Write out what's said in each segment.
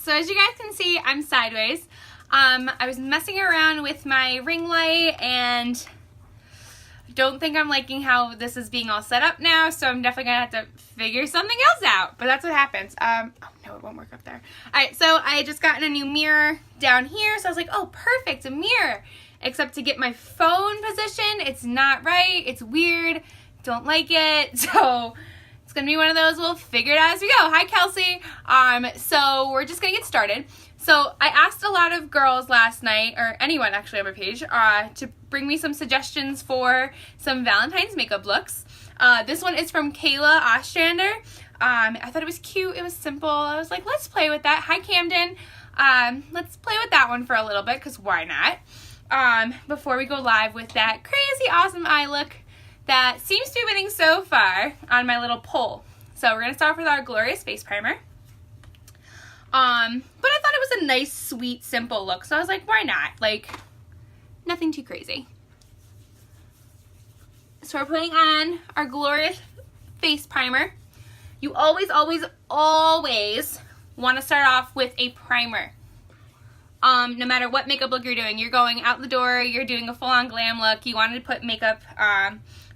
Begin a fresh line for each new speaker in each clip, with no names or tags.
so as you guys can see, I'm sideways. I was messing around with my ring light and don't think I'm liking how this is being all set up now, so I'm definitely gonna have to figure something else out, but that's what happens. Oh no, it won't work up there. Alright, so I just gotten a new mirror down here, so I was like, oh perfect, a mirror. Except to get my phone position, it's not right, it's weird, don't like it, so it's gonna be one of those, we'll figure it out as we go. Hi Kelsey. So we're just gonna get started. So I asked a lot of girls last night, or anyone actually on my page, to bring me some suggestions for some Valentine's makeup looks. This one is from Kayla Ostrander. I thought it was cute, it was simple. I was like, let's play with that. Hi Camden. Let's play with that one for a little bit, because why not? Before we go live with that crazy awesome eye look that seems to be winning so far on my little poll. So we're going to start off with our Glorious Face Primer. But I thought it was a nice, sweet, simple look. So I was like, why not? Like, nothing too crazy. So we're putting on our Glorious Face Primer. You always, always, always want to start off with a primer. No matter what makeup look you're doing. You're going out the door, you're doing a full-on glam look, you wanted to put makeup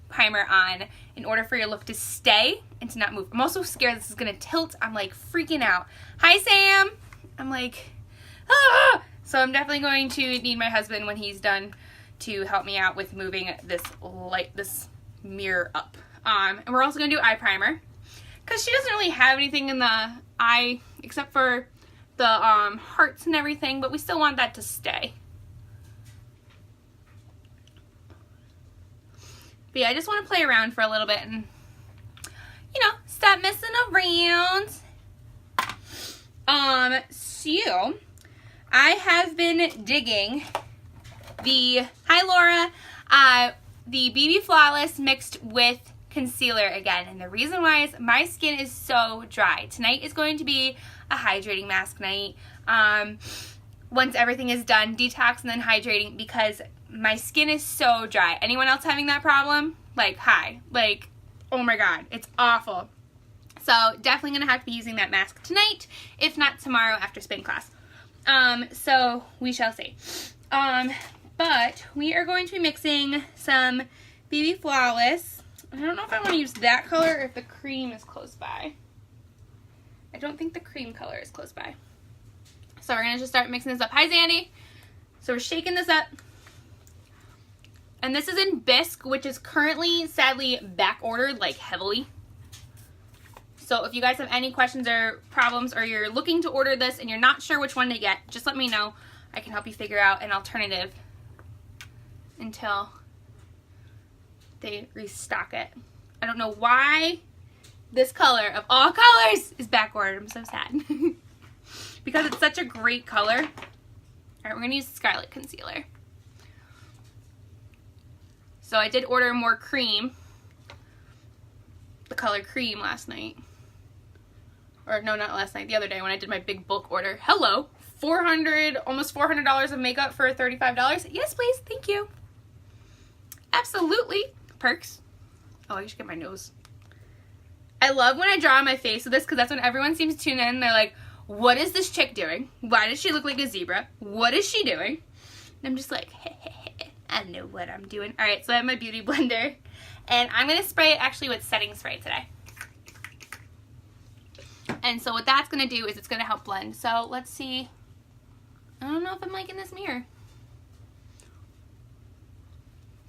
primer on in order for your look to stay and to not move. I'm also scared this is going to tilt. I'm like freaking out. Hi Sam! I'm like, ah! So I'm definitely going to need my husband when he's done to help me out with moving this light, this mirror up. And we're also going to do eye primer because she doesn't really have anything in the eye except for the hearts and everything, but we still want that to stay. But yeah, I just want to play around for a little bit and, you know, stop messing around. So I have been digging the, hi Laura, the BBFlawless mixed with concealer again. And the reason why is my skin is so dry. Tonight is going to be a hydrating mask night. Once everything is done, detox and then hydrating, because my skin is so dry. Anyone else having that problem? Like, hi. Like, oh my god, it's awful. So definitely gonna have to be using that mask tonight, if not tomorrow after spin class. So we shall see. But we are going to be mixing some BBFlawless. I don't know if I want to use that color or if the cream is close by. I don't think the cream color is close by. So we're going to just start mixing this up. Hi, Zandy. So we're shaking this up. And this is in Bisque, which is currently, sadly, back ordered, like, heavily. So if you guys have any questions or problems, or you're looking to order this and you're not sure which one to get, just let me know. I can help you figure out an alternative until they restock it. I don't know why this color of all colors is back ordered. I'm so sad. Because it's such a great color. Alright, we're going to use Scarlet concealer. So I did order more cream, the color cream, last night. Or no, not last night, the other day when I did my big bulk order. Hello, almost $400 of makeup for $35. Yes, please, thank you. Absolutely. Perks. Oh, I should get my nose. I love when I draw on my face with this because that's when everyone seems to tune in. They're like, what is this chick doing? Why does she look like a zebra? What is she doing? And I'm just like, hey, hey, hey, I know what I'm doing. Alright, so I have my beauty blender. And I'm going to spray it actually with setting spray today. And so what that's going to do is it's going to help blend. So let's see. I don't know if I'm liking this mirror.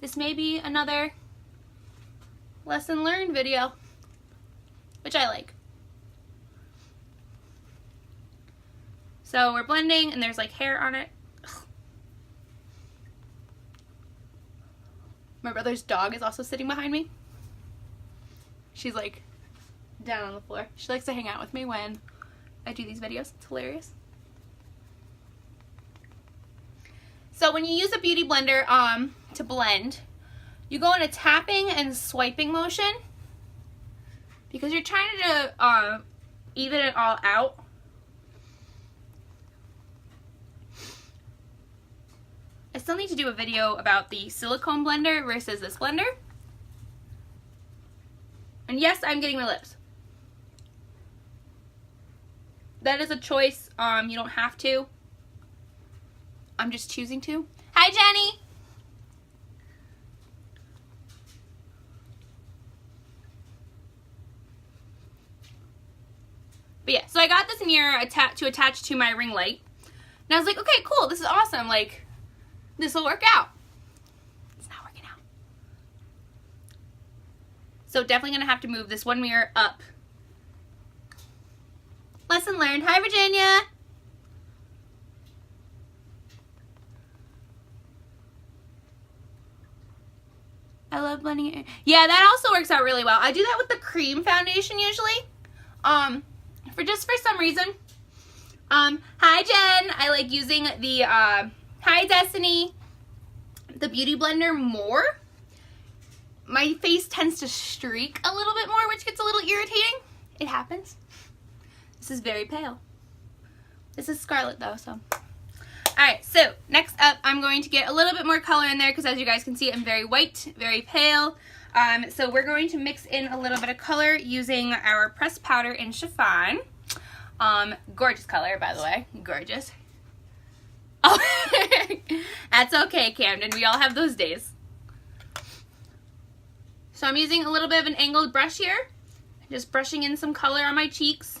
This may be another lesson learned video, which I like. So we're blending and there's like hair on it. Ugh. My brother's dog is also sitting behind me. She's like down on the floor. She likes to hang out with me when I do these videos. It's hilarious. So when you use a beauty blender to blend, you go in a tapping and swiping motion because you're trying to even it all out. I still need to do a video about the silicone blender versus this blender. And yes, I'm getting my lips. that is a choice. You don't have to. I'm just choosing to. Hi, Jenny. But yeah, so I got this mirror to attach to my ring light. And I was like, okay, cool, this is awesome. Like, this will work out. It's not working out. So definitely going to have to move this one mirror up. Lesson learned. Hi, Virginia. I love blending it in. Yeah, that also works out really well. I do that with the cream foundation usually. For some reason. Hi, Jen. I like using the, hi, Destiny, the Beauty Blender more. My face tends to streak a little bit more, which gets a little irritating. It happens. This is very pale. This is Scarlet, though, so. Alright, so next up, I'm going to get a little bit more color in there because as you guys can see, I'm very white, very pale. So we're going to mix in a little bit of color using our pressed powder in Chiffon. Gorgeous color, by the way. Gorgeous. Oh, that's okay, Camden. We all have those days. So I'm using a little bit of an angled brush here. Just brushing in some color on my cheeks.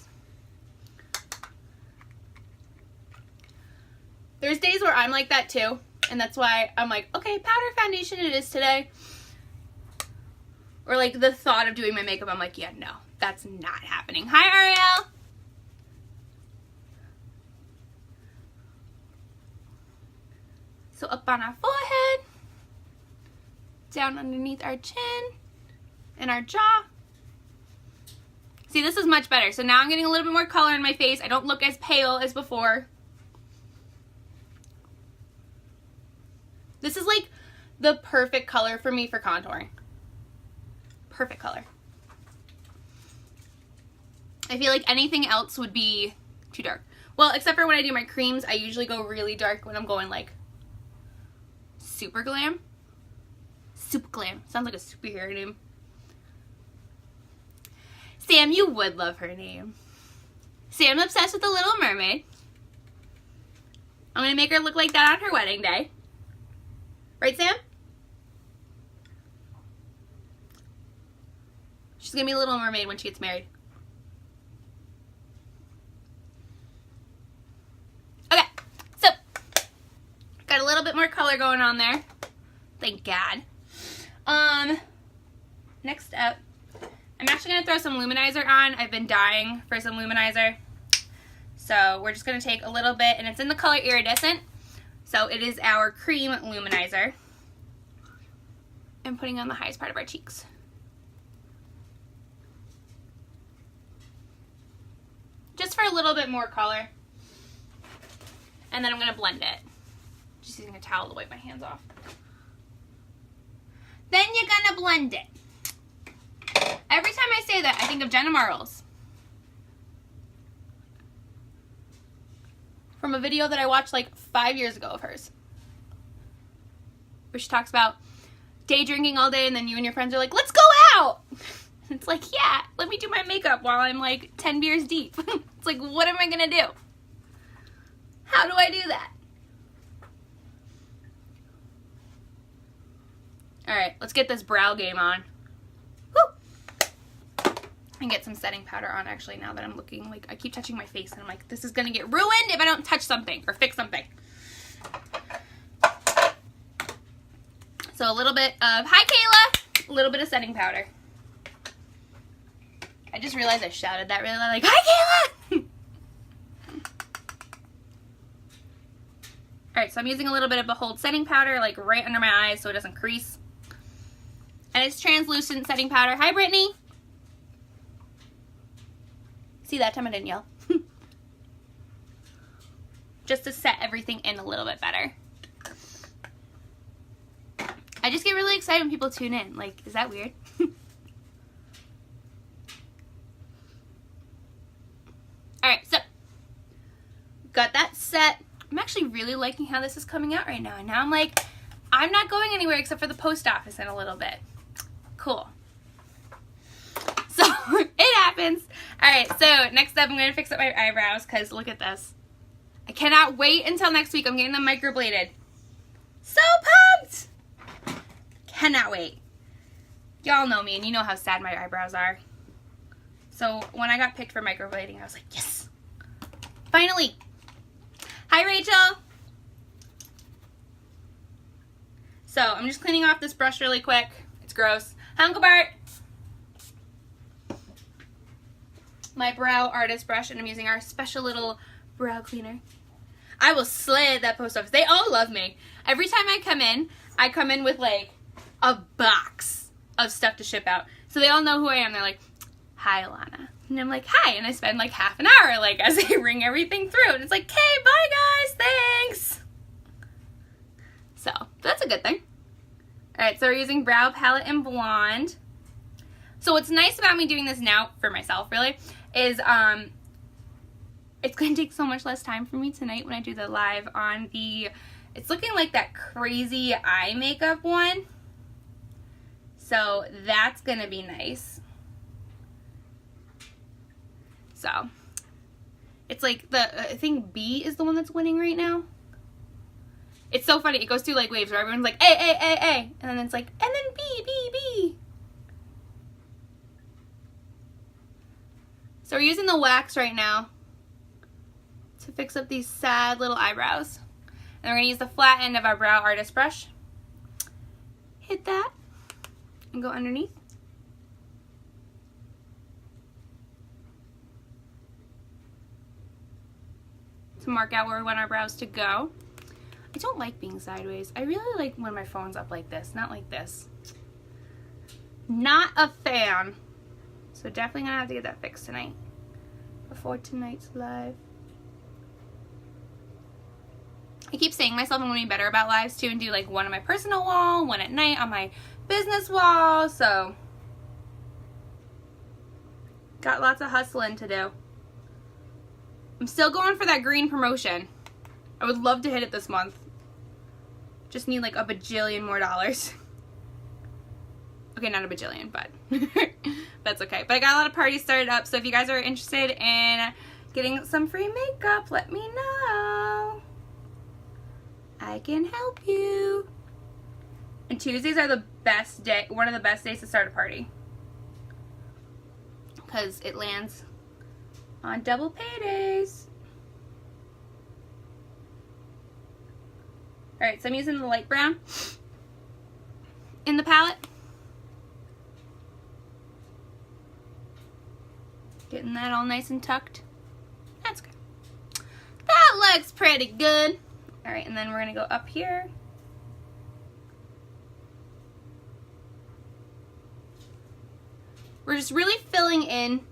There's days where I'm like that too. And that's why I'm like, okay, powder foundation it is today. Or like the thought of doing my makeup, I'm like, yeah, no, that's not happening. Hi, Ariel. So up on our forehead, down underneath our chin, and our jaw. See, this is much better. So now I'm getting a little bit more color in my face. I don't look as pale as before. This is like the perfect color for me for contouring. Perfect color. I feel like anything else would be too dark. Well, except for when I do my creams, I usually go really dark when I'm going like super glam. Super glam. Sounds like a superhero name. Sam, you would love her name. Sam's obsessed with the Little Mermaid. I'm going to make her look like that on her wedding day. Right, Sam? She's going to be a Little Mermaid when she gets married. Okay, so got a little bit more color going on there. Thank God. Next up, I'm actually going to throw some Luminizer on. I've been dying for some Luminizer. So we're just going to take a little bit, and it's in the color Iridescent. So it is our cream Luminizer. And putting on the highest part of our cheeks. Just for a little bit more color. And then I'm going to blend it. Just using a towel to wipe my hands off. Then you're going to blend it. Every time I say that, I think of Jenna Marbles. From a video that I watched like 5 years ago of hers. Where she talks about day drinking all day and then you and your friends are like, let's go out! It's like, yeah, let me do my makeup while I'm like 10 beers deep. It's like, what am I gonna do? How do I do that? Alright, let's get this brow game on. Woo! And get some setting powder on actually now that I'm looking like, I keep touching my face and I'm like, this is gonna get ruined if I don't touch something or fix something. So a little bit of, hi Kayla, a little bit of setting powder. I just realized I shouted that really loud, like, hi Kayla! Alright, so I'm using a little bit of Behold setting powder, like right under my eyes so it doesn't crease. And it's translucent setting powder. Hi Brittany! See, that time I didn't yell. Just to set everything in a little bit better. I just get really excited when people tune in. Like, is that weird? Alright, so got that set. I'm actually really liking how this is coming out right now. And now I'm like, I'm not going anywhere except for the post office in a little bit. Cool. So it happens. Alright, so next up I'm going to fix up my eyebrows because look at this. I cannot wait until next week. I'm getting them microbladed. So pumped! Cannot wait. Y'all know me and you know how sad my eyebrows are. So when I got picked for microblading, I was like, yes! Finally! Hi, Rachel! So I'm just cleaning off this brush really quick. It's gross. Hi, Uncle Bart! My brow artist brush, and I'm using our special little brow cleaner. I will slay at that post office. They all love me. Every time I come in with like a box of stuff to ship out. So they all know who I am. They're like, hi, Alana. And I'm like, hi. And I spend like half an hour like as I ring everything through. And it's like, hey, bye guys, thanks. So that's a good thing. All right, so we're using Brow Palette in Blonde. So what's nice about me doing this now for myself really is it's going to take so much less time for me tonight when I do the live on the, it's looking like that crazy eye makeup one. So that's going to be nice. So it's like I think B is the one that's winning right now. It's so funny. It goes through like waves where everyone's like A. And then it's like, and then B. So we're using the wax right now to fix up these sad little eyebrows. And we're going to use the flat end of our brow artist brush. Hit that and go underneath. To mark out where we want our brows to go. I don't like being sideways. I really like when my phone's up like this, not like this. Not a fan. So definitely gonna have to get that fixed tonight before tonight's live. I keep saying to myself I'm gonna be better about lives too and do like one on my personal wall, one at night on my business wall, so got lots of hustling to do. I'm still going for that green promotion. I would love to hit it this month. Just need like a bajillion more dollars. Okay, not a bajillion, but that's okay. But I got a lot of parties started up, so if you guys are interested in getting some free makeup, let me know. I can help you. And Tuesdays are the best day, one of the best days to start a party. Because it lands on double paydays. Alright, so I'm using the light brown in the palette. Getting that all nice and tucked. That's good. That looks pretty good. Alright, and then we're going to go up here. We're just really filling in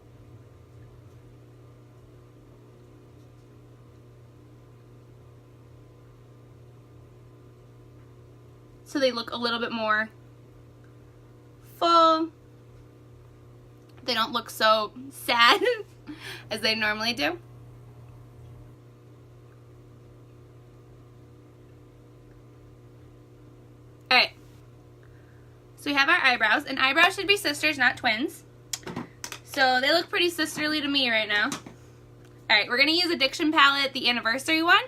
so they look a little bit more full. They don't look so sad as they normally do. Alright. So we have our eyebrows, and eyebrows should be sisters, not twins. So they look pretty sisterly to me right now. Alright, we're going to use Addiction Palette, the anniversary one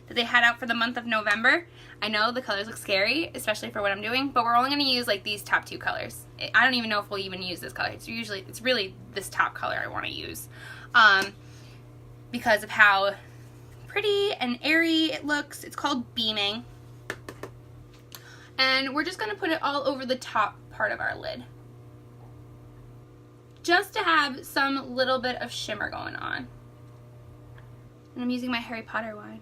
that they had out for the month of November. I know the colors look scary, especially for what I'm doing, but we're only going to use like these top two colors. I don't even know if we'll even use this color. It's really this top color I want to use because of how pretty and airy it looks. It's called Beaming. And we're just going to put it all over the top part of our lid, just to have some little bit of shimmer going on. And I'm using my Harry Potter wine.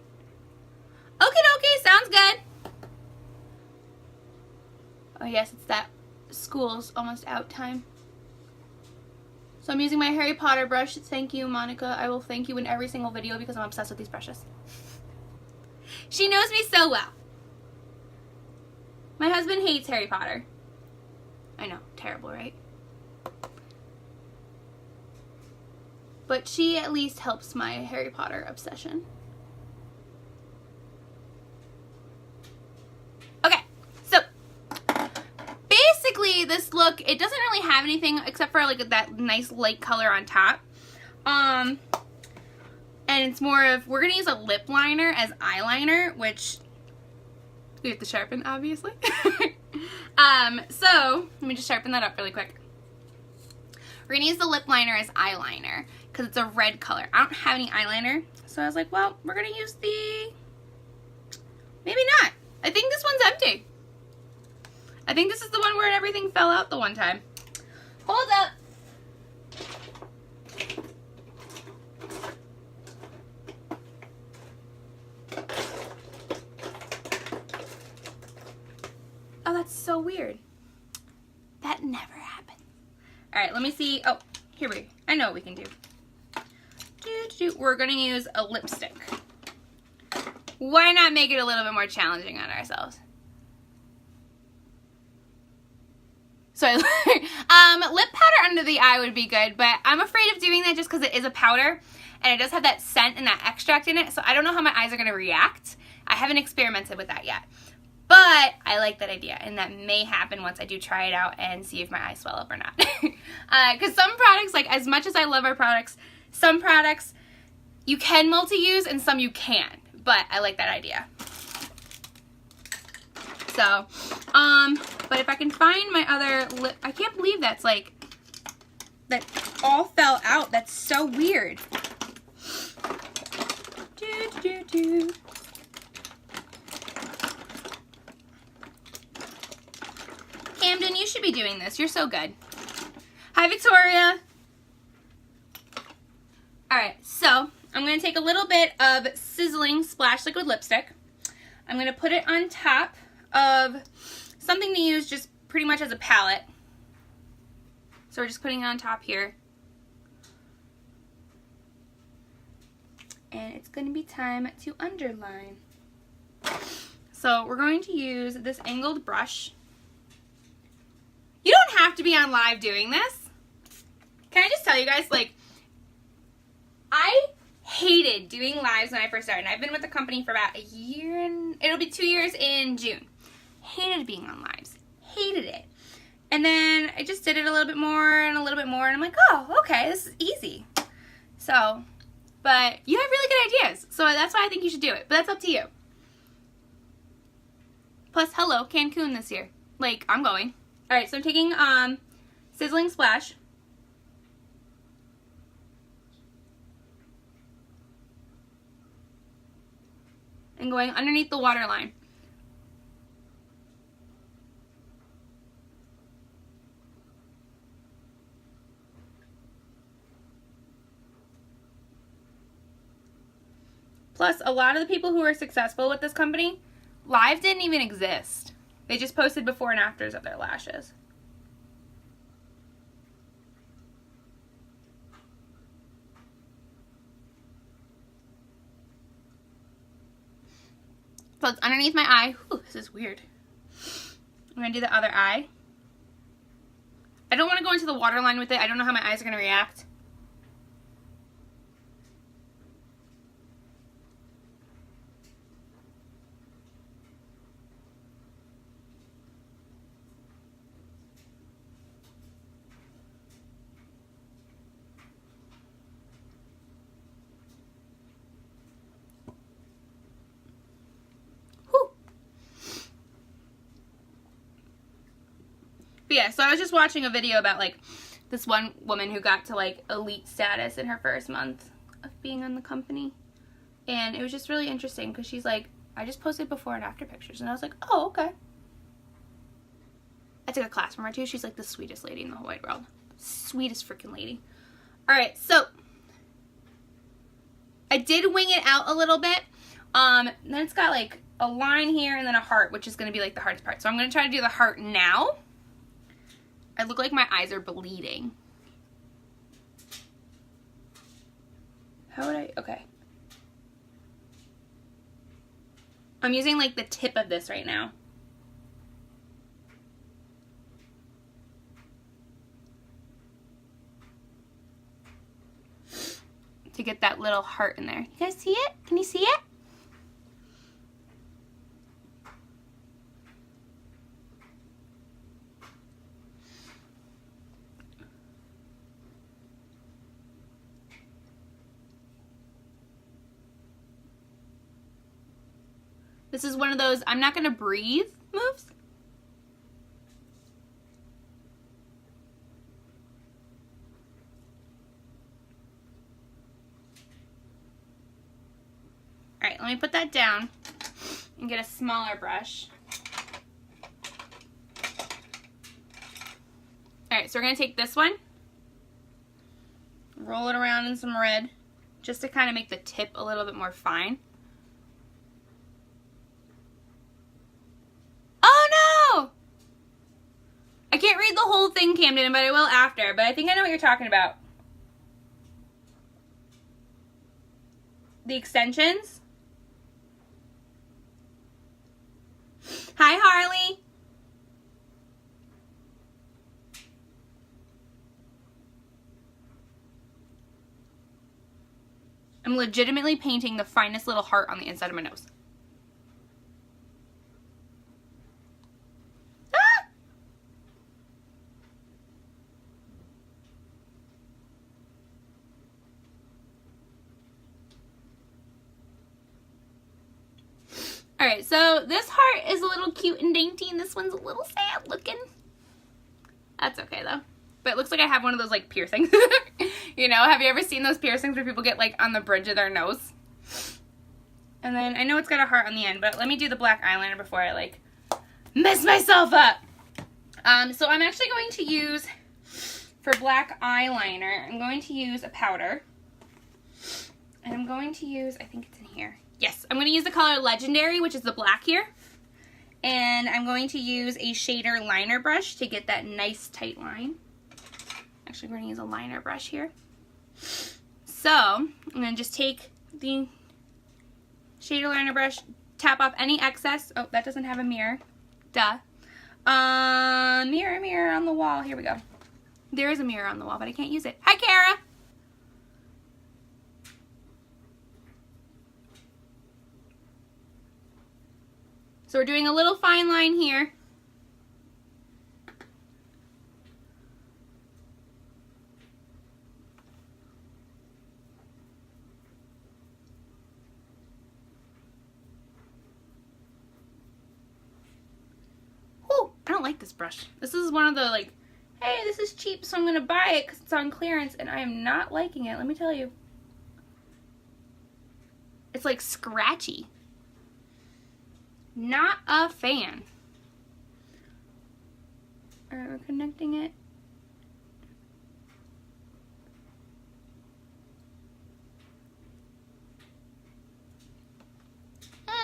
Okie dokie, sounds good. Oh yes, it's that school's almost out time. So I'm using my Harry Potter brush. Thank you, Monica. I will thank you in every single video because I'm obsessed with these brushes. She knows me so well. My husband hates Harry Potter. I know, terrible, right? But she at least helps my Harry Potter obsession. Okay, so basically this look, it doesn't really have anything except for like that nice light color on top. And it's more of, we're going to use a lip liner as eyeliner, which we have to sharpen, obviously. So let me just sharpen that up really quick. We're going to use the lip liner as eyeliner because it's a red color. I don't have any eyeliner, so I was like, well, we're going to use the, maybe not. I think this one's empty. I think this is the one where everything fell out the one time. Hold up. Oh, that's so weird. That never happened. All right, let me see. Oh, here we go. I know what we can do. We're going to use a lipstick. Why not make it a little bit more challenging on ourselves? So, lip powder under the eye would be good, but I'm afraid of doing that just because it is a powder, and it does have that scent and that extract in it, so I don't know how my eyes are going to react. I haven't experimented with that yet. But I like that idea, and that may happen once I do try it out and see if my eyes swell up or not. Because some products, like as much as I love our products, some products you can multi-use and some you can't. But I like that idea. So, but if I can find my other lip, I can't believe that's like, that all fell out. That's so weird. Camden, you should be doing this. You're so good. Hi, Victoria. Alright, so I'm going to take a little bit of Sizzling Splash Liquid Lipstick. I'm going to put it on top of something to use just pretty much as a palette. So we're just putting it on top here. And it's going to be time to underline. So we're going to use this angled brush. You don't have to be on live doing this. Can I just tell you guys, like, I hated doing lives when I first started. And I've been with the company for about a year, and it'll be 2 years in June. Hated being on lives. Hated it. And then I just did it a little bit more and a little bit more, and I'm like, oh, okay, this is easy. So, but you have really good ideas. So that's why I think you should do it. But that's up to you. Plus, hello, Cancun this year. Like, I'm going. Alright, so I'm taking Sizzling Splash. And going underneath the waterline. Plus, a lot of the people who are successful with this company, live didn't even exist. They just posted before and afters of their lashes. So it's underneath my eye. Whew, this is weird. I'm going to do the other eye. I don't want to go into the waterline with it. I don't know how my eyes are going to react. But yeah, so I was just watching a video about like this one woman who got to like elite status in her first month of being on the company. And it was just really interesting because she's like, I just posted before and after pictures. And I was like, oh, okay. I took a class from her too. She's like the sweetest lady in the whole wide world. Sweetest freaking lady. Alright, so I did wing it out a little bit. Then it's got like a line here and then a heart, which is going to be like the hardest part. So I'm going to try to do the heart now. I look like my eyes are bleeding. How would I? Okay. I'm using like the tip of this right now. To get that little heart in there. You guys see it? Can you see it? This is one of those I'm not gonna breathe moves. All right, let me put that down and get a smaller brush. All right, so we're gonna take this one, roll it around in some red, just to kind of make the tip a little bit more fine. Oh no! I can't read the whole thing, Camden, but I will after, but I think I know what you're talking about. The extensions. Hi, Harley. I'm legitimately painting the finest little heart on the inside of my nose. Ah! Alright, so this heart is a little cute and dainty, and this one's a little sad looking. That's okay, though. But it looks like I have one of those, like, piercings. You know, have you ever seen those piercings where people get, like, on the bridge of their nose? And then, I know it's got a heart on the end, but let me do the black eyeliner before I, like, mess myself up. So I'm actually going to use, for black eyeliner, I'm going to use a powder. And I'm going to use, I think it's in here. Yes, I'm going to use the color Legendary, which is the black here. And I'm going to use a shader liner brush to get that nice tight line. Actually, we're going to use a liner brush here. So, I'm going to just take the shader liner brush, tap off any excess. Oh, that doesn't have a mirror. Duh. Mirror on the wall. Here we go. There is a mirror on the wall, but I can't use it. Hi, Kara. So we're doing a little fine line here. Ooh, I don't like this brush. This is one of the, like, hey, this is cheap, so I'm going to buy it because it's on clearance, and I am not liking it, let me tell you. It's, like, scratchy. Not a fan. Alright, we're connecting it.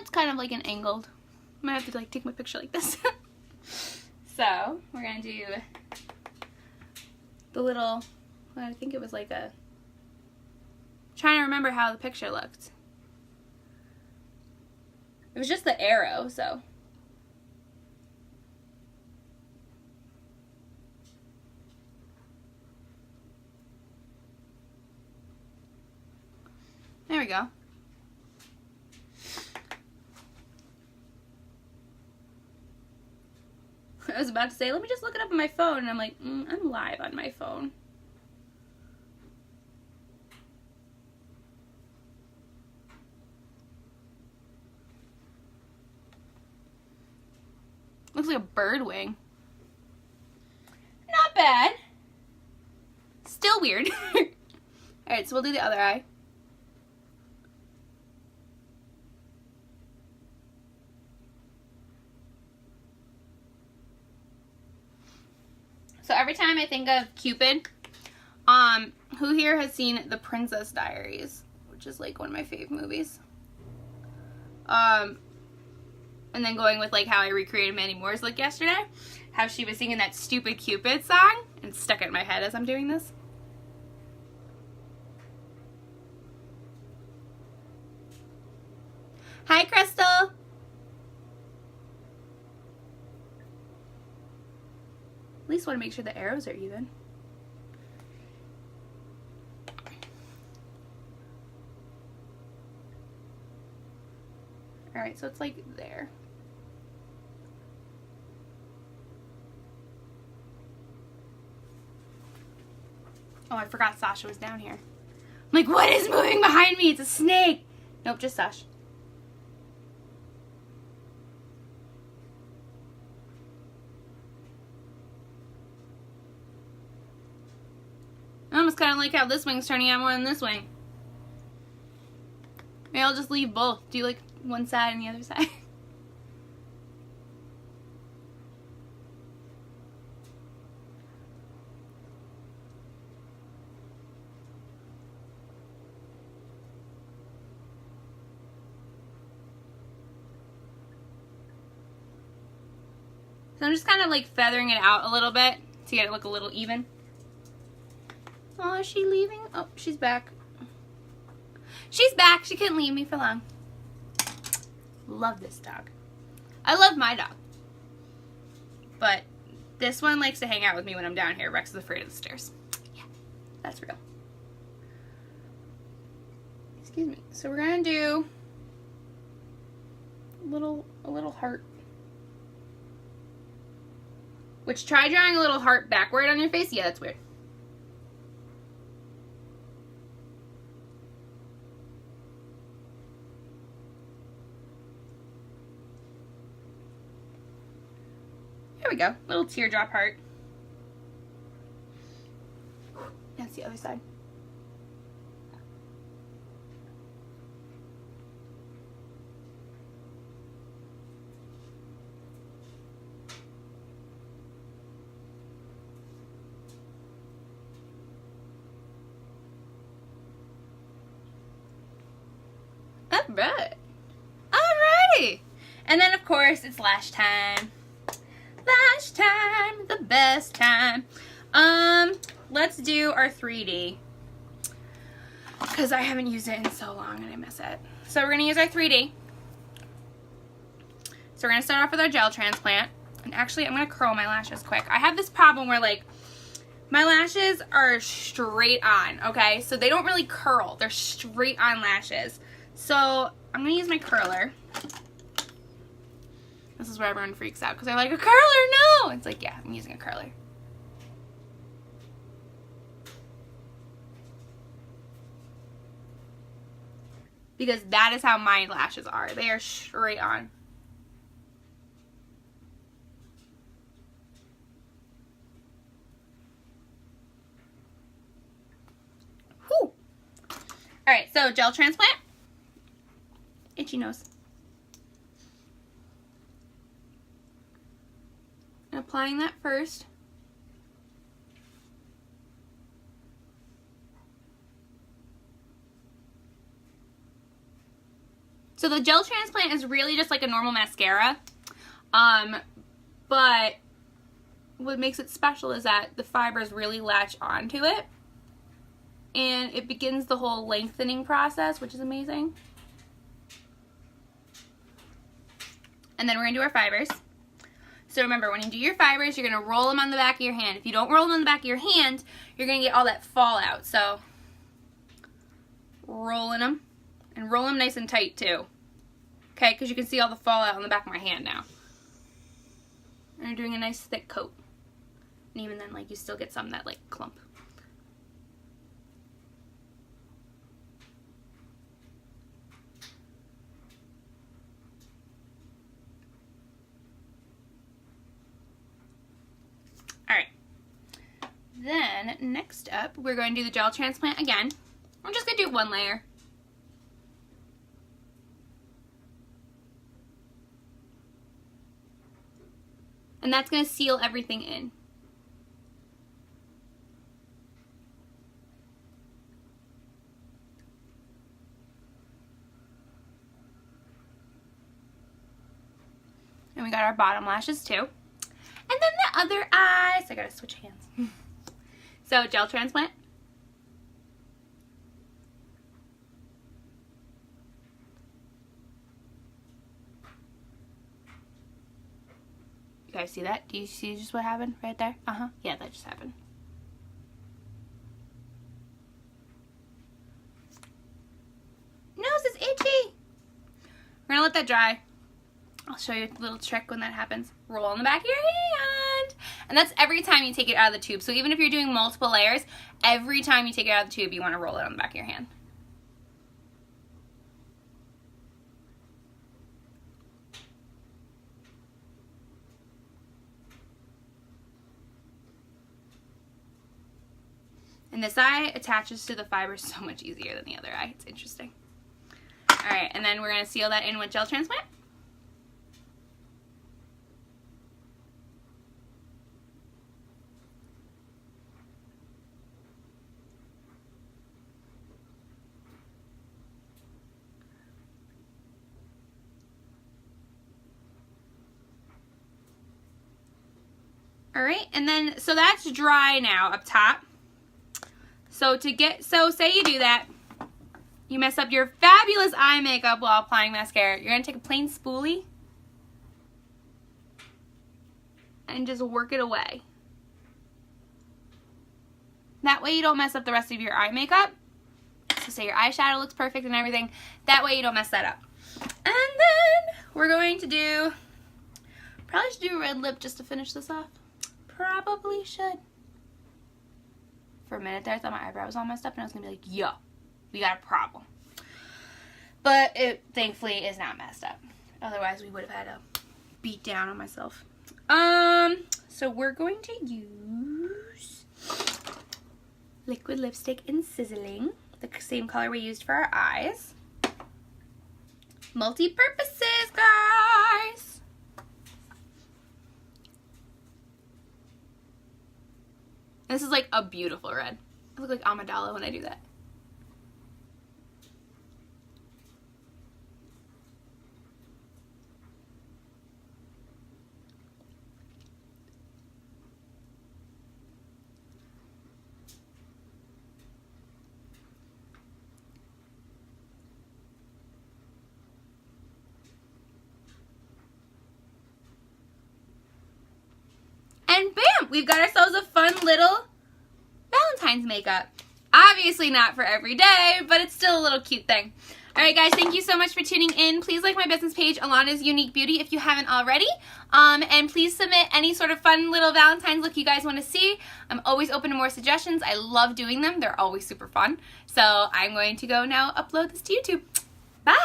It's kind of like an angled. I might have to like take my picture like this. So, we're gonna do the little, well, I think it was like a, trying to remember how the picture looked. It was just the arrow, so. There we go. I was about to say, let me just look it up on my phone, and I'm like, I'm live on my phone. Looks like a bird wing. Not bad. Still weird. Alright, so we'll do the other eye. So every time I think of Cupid, who here has seen The Princess Diaries, which is like one of my fave movies? And then going with like how I recreated Mandy Moore's look yesterday, how she was singing that stupid Cupid song, and it's stuck in my head as I'm doing this. Hi, Crystal. At least want to make sure the arrows are even. Alright, so it's like there. Oh, I forgot Sasha was down here. I'm like, what is moving behind me? It's a snake. Nope, just Sasha. I almost kind of like how this wing's turning out more than this wing. Maybe I'll just leave both. Do like one side and the other side. So I'm just kind of like feathering it out a little bit to get it look a little even. Oh, is she leaving? Oh, she's back. She's back. She couldn't leave me for long. Love this dog. I love my dog. But this one likes to hang out with me when I'm down here. Rex is afraid of the stairs. Yeah, that's real. Excuse me. So we're going to do a little heart. Which, try drawing a little heart backward on your face. Yeah, that's weird. There we go. Little teardrop heart. That's the other side. Alright. Alrighty. And then of course it's lash time. Lash time, the best time. Let's do our 3D. Because I haven't used it in so long and I miss it. So we're gonna use our 3D. So we're gonna start off with our gel transplant. And actually I'm gonna curl my lashes quick. I have this problem where like my lashes are straight on, okay? So they don't really curl. They're straight on lashes. So I'm gonna use my curler. This is where everyone freaks out because they're like, a curler, no! It's like, yeah, I'm using a curler. Because that is how my lashes are. They are straight on. Whew. Alright, so gel transplant. Itchy nose. Applying that first. So the gel transplant is really just like a normal mascara. But what makes it special is that the fibers really latch onto it. And it begins the whole lengthening process, which is amazing. And then we're going to do our fibers. So remember, when you do your fibers, you're going to roll them on the back of your hand. If you don't roll them on the back of your hand, you're going to get all that fallout. So, rolling them. And roll them nice and tight, too. Okay, because you can see all the fallout on the back of my hand now. And you're doing a nice thick coat. And even then, like, you still get some that, like, clump. Alright. Then, next up, we're going to do the gel transplant again. I'm just going to do one layer. And that's going to seal everything in. And we got our bottom lashes too. And then the other eyes. I gotta switch hands. So, gel transplant. You guys see that? Do you see just what happened right there? Uh-huh. Yeah, that just happened. Nose is itchy. We're gonna let that dry. I'll show you a little trick when that happens. Roll on the back of your hand. And that's every time you take it out of the tube. So even if you're doing multiple layers, every time you take it out of the tube, you want to roll it on the back of your hand. And this eye attaches to the fiber so much easier than the other eye. It's interesting. Alright, and then we're going to seal that in with gel transplant. Alright, and then, so that's dry now up top. So say you do that, you mess up your fabulous eye makeup while applying mascara. You're going to take a plain spoolie and just work it away. That way you don't mess up the rest of your eye makeup. So say your eyeshadow looks perfect and everything. That way you don't mess that up. And then we're going to do, probably should do a red lip just to finish this off. Probably should. For a minute there, I thought my eyebrow was all messed up and I was going to be like, yo, we got a problem. But it thankfully is not messed up. Otherwise, we would have had a beat down on myself. So we're going to use liquid lipstick in Sizzling. The same color we used for our eyes. Multi-purposes, guys. This is like a beautiful red. I look like Amidala when I do that. And bam! We've got ourselves a fun little Valentine's makeup. Obviously not for every day, but it's still a little cute thing. Alright guys, thank you so much for tuning in. Please like my business page, Alana's Unique Beauty, if you haven't already. And please submit any sort of fun little Valentine's look you guys want to see. I'm always open to more suggestions. I love doing them. They're always super fun. So I'm going to go now upload this to YouTube. Bye!